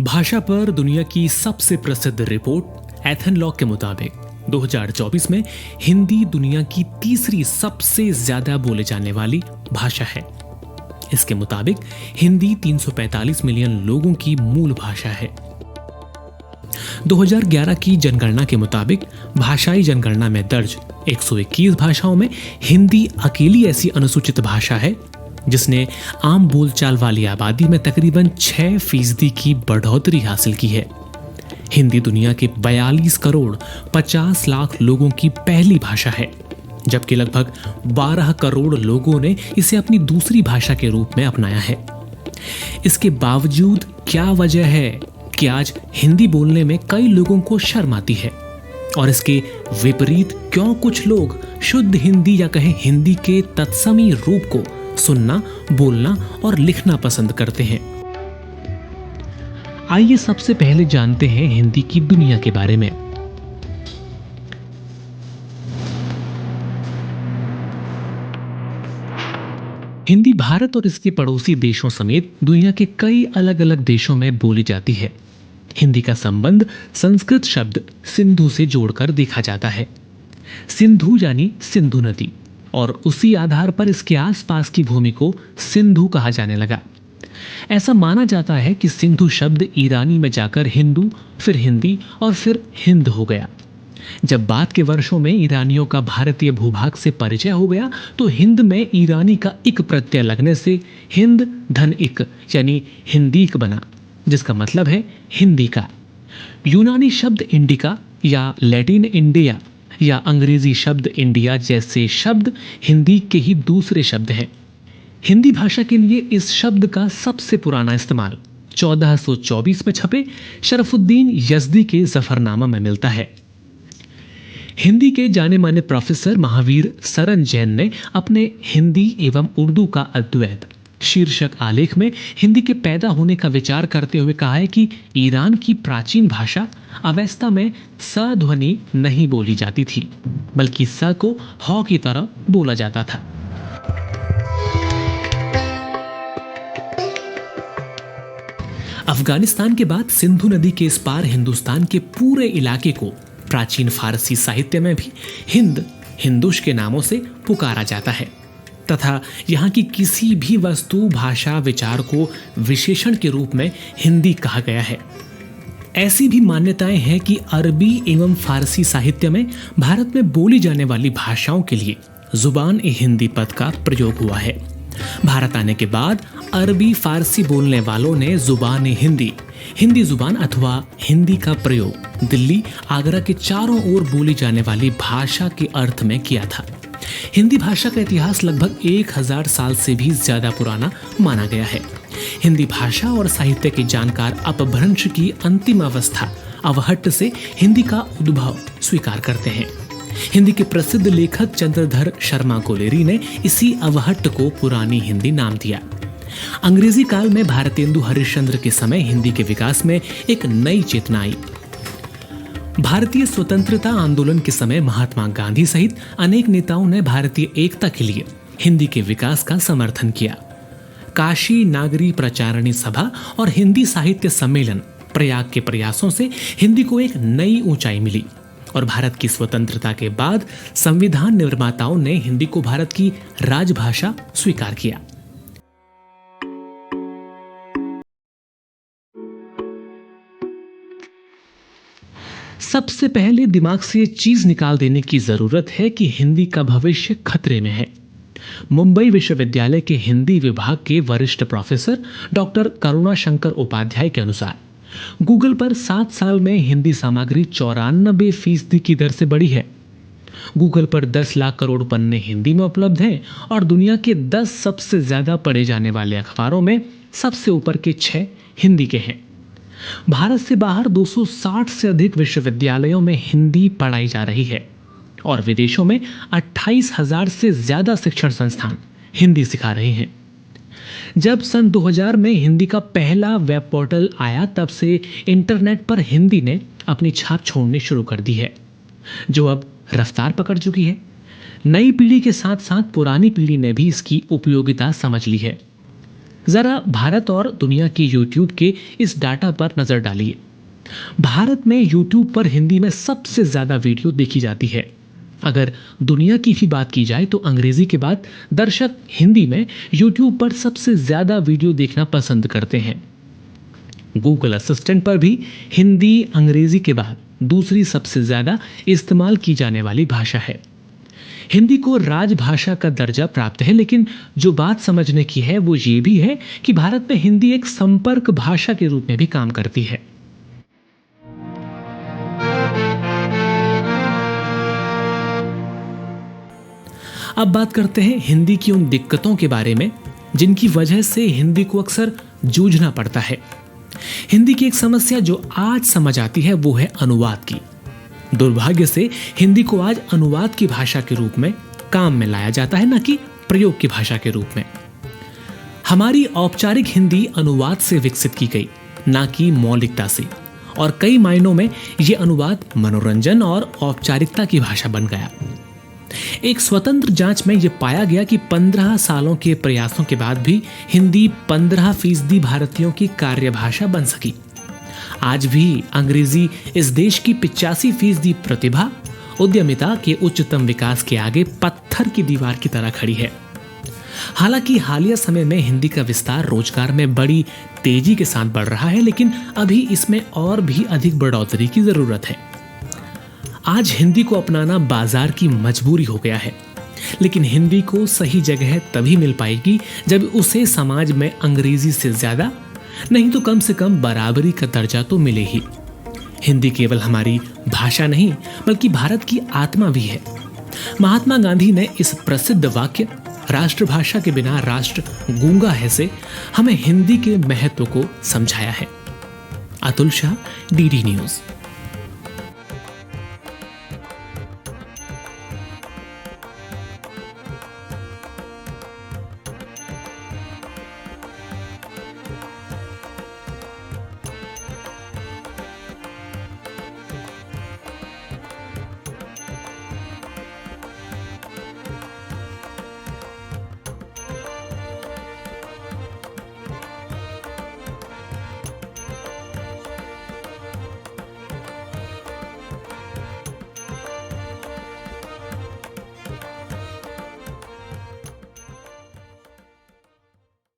भाषा पर दुनिया की सबसे प्रसिद्ध रिपोर्ट एथनलॉग के मुताबिक 2024 में हिंदी दुनिया की तीसरी सबसे ज्यादा बोले जाने वाली भाषा है। इसके मुताबिक हिंदी 345 मिलियन लोगों की मूल भाषा है। 2011 की जनगणना के मुताबिक भाषाई जनगणना में दर्ज 121 भाषाओं में हिंदी अकेली ऐसी अनुसूचित भाषा है जिसने आम बोलचाल वाली आबादी में तकरीबन 6% की बढ़ोतरी हासिल की है। हिंदी दुनिया के 42 करोड़ 50 लाख लोगों की पहली भाषा है, जबकि लगभग 12 करोड़ लोगों ने इसे अपनी दूसरी भाषा के रूप में अपनाया है। इसके बावजूद क्या वजह है कि आज हिंदी बोलने में कई लोगों को शर्म आती है, और इसके विपरीत क्यों कुछ लोग शुद्ध हिंदी या कहें हिंदी के तत्समी रूप को सुनना, बोलना और लिखना पसंद करते हैं। आइए सबसे पहले जानते हैं हिंदी की दुनिया के बारे में। हिंदी भारत और इसके पड़ोसी देशों समेत दुनिया के कई अलग अलग देशों में बोली जाती है। हिंदी का संबंध संस्कृत शब्द सिंधु से जोड़कर देखा जाता है। सिंधु यानी सिंधु नदी, और उसी आधार पर इसके आसपास की भूमि को सिंधु कहा जाने लगा। ऐसा माना जाता है कि सिंधु शब्द ईरानी में जाकर हिंदू, फिर हिंदी और फिर हिंद हो गया। जब बाद के वर्षों में ईरानियों का भारतीय भूभाग से परिचय हो गया तो हिंद में ईरानी का इक प्रत्यय लगने से हिंद धन इक यानी हिंदीक बना, जिसका मतलब है हिंदी का। यूनानी शब्द इंडिका या लैटिन इंडिया या अंग्रेजी शब्द इंडिया जैसे शब्द हिंदी के ही दूसरे शब्द हैं। हिंदी भाषा के लिए इस शब्द का सबसे पुराना इस्तेमाल 1424 में छपे शरफुद्दीन यज़दी के जफरनामा में मिलता है। हिंदी के जाने माने प्रोफेसर महावीर सरन जैन ने अपने हिंदी एवं उर्दू का अद्वैत शीर्षक आलेख में हिंदी के पैदा होने का विचार करते हुए कहा है कि ईरान की प्राचीन भाषा अवस्था में स ध्वनि नहीं बोली जाती थी, बल्कि स को ह की तरह बोला जाता था। अफगानिस्तान के बाद सिंधु नदी के इस पार हिंदुस्तान के पूरे इलाके को प्राचीन फारसी साहित्य में भी हिंद, हिंदुश के नामों से पुकारा जाता है तथा यहाँ की किसी भी वस्तु, भाषा, विचार को विशेषण के रूप में हिंदी कहा गया है। ऐसी भी मान्यताएं हैं कि अरबी एवं फारसी साहित्य में भारत में बोली जाने वाली भाषाओं के लिए जुबान-ए-हिंदी पद का प्रयोग हुआ है। भारत आने के बाद अरबी फारसी बोलने वालों ने जुबान-ए-हिंदी, हिंदी जुबान अथवा हिंदी का प्रयोग दिल्ली, आगरा के चारों ओर बोली जाने वाली भाषा के अर्थ में किया था। हिंदी भाषा का इतिहास लगभग 1000 साल से भी ज्यादा पुराना माना गया है। हिंदी भाषा और साहित्य के जानकार अपभ्रंश की अंतिम अवस्था अवहट्ट से हिंदी का उद्भव स्वीकार करते हैं। हिंदी के प्रसिद्ध लेखक चंद्रधर शर्मा कोलेरी ने इसी अवहट्ट को पुरानी हिंदी नाम दिया। अंग्रेजी काल में भारतेंदु हरिश्चंद्र के समय हिंदी के विकास में एक नई चेतना आई। भारतीय स्वतंत्रता आंदोलन के समय महात्मा गांधी सहित अनेक नेताओं ने भारतीय एकता के लिए हिंदी के विकास का समर्थन किया। काशी नागरी प्रचारणी सभा और हिंदी साहित्य सम्मेलन प्रयाग के प्रयासों से हिंदी को एक नई ऊंचाई मिली, और भारत की स्वतंत्रता के बाद संविधान निर्माताओं ने हिंदी को भारत की राजभाषा स्वीकार किया। सबसे पहले दिमाग से ये चीज निकाल देने की जरूरत है कि हिंदी का भविष्य खतरे में है। मुंबई विश्वविद्यालय के हिंदी विभाग के वरिष्ठ प्रोफेसर डॉक्टर करुणाशंकर उपाध्याय के अनुसार गूगल पर 7 साल में हिंदी सामग्री 94% की दर से बढ़ी है। गूगल पर 10 लाख करोड़ पन्ने हिंदी में उपलब्ध हैं और दुनिया के 10 सबसे ज्यादा पढ़े जाने वाले अखबारों में सबसे ऊपर के 6 हिंदी के हैं। भारत से बाहर 260 से अधिक विश्वविद्यालयों में हिंदी पढ़ाई जा रही है और विदेशों में 28,000 से ज्यादा शिक्षण संस्थान हिंदी सिखा रहे हैं। जब सन 2000 में हिंदी का पहला वेब पोर्टल आया, तब से इंटरनेट पर हिंदी ने अपनी छाप छोड़नी शुरू कर दी है, जो अब रफ्तार पकड़ चुकी है। नई पीढ़ी के साथ साथ पुरानी पीढ़ी ने भी इसकी उपयोगिता समझ ली है। जरा भारत और दुनिया की यूट्यूब के इस डाटा पर नजर डालिए। भारत में यूट्यूब पर हिंदी में सबसे ज्यादा वीडियो देखी जाती है। अगर दुनिया की भी बात की जाए तो अंग्रेजी के बाद दर्शक हिंदी में यूट्यूब पर सबसे ज्यादा वीडियो देखना पसंद करते हैं। गूगल असिस्टेंट पर भी हिंदी अंग्रेजी के बाद दूसरी सबसे ज्यादा इस्तेमाल की जाने वाली भाषा है। हिंदी को राजभाषा का दर्जा प्राप्त है, लेकिन जो बात समझने की है वो ये भी है कि भारत में हिंदी एक संपर्क भाषा के रूप में भी काम करती है। अब बात करते हैं हिंदी की उन दिक्कतों के बारे में जिनकी वजह से हिंदी को अक्सर जूझना पड़ता है। हिंदी की एक समस्या जो आज समझ आती है वो है अनुवाद की। दुर्भाग्य से हिंदी को आज अनुवाद की भाषा के रूप में काम में लाया जाता है, न कि प्रयोग की भाषा के रूप में। हमारी औपचारिक हिंदी अनुवाद से विकसित की गई, ना कि मौलिकता से, और कई मायनों में यह अनुवाद मनोरंजन और औपचारिकता की भाषा बन गया। एक स्वतंत्र जांच में यह पाया गया कि 15 सालों के प्रयासों के बाद भी हिंदी 15% भारतीयों की कार्यभाषा बन सकी। आज भी अंग्रेजी इस देश की 85% प्रतिभा, उद्यमिता के उच्चतम विकास के आगे पत्थर की दीवार की तरह खड़ी है। हालांकि हालिया समय में हिंदी का विस्तार रोजगार में बड़ी तेजी के साथ बढ़ रहा है, लेकिन अभी इसमें और भी अधिक बढ़ोतरी की जरूरत है। आज हिंदी को अपनाना बाजार की मजबूरी हो गया है, लेकिन हिंदी को सही जगह तभी मिल पाएगी जब उसे समाज में अंग्रेजी से ज्यादा नहीं तो कम से कम बराबरी का दर्जा तो मिले ही। हिंदी केवल हमारी भाषा नहीं बल्कि भारत की आत्मा भी है। महात्मा गांधी ने इस प्रसिद्ध वाक्य राष्ट्रभाषा के बिना राष्ट्र गूंगा है से हमें हिंदी के महत्व को समझाया है। Atul Shah, DD news.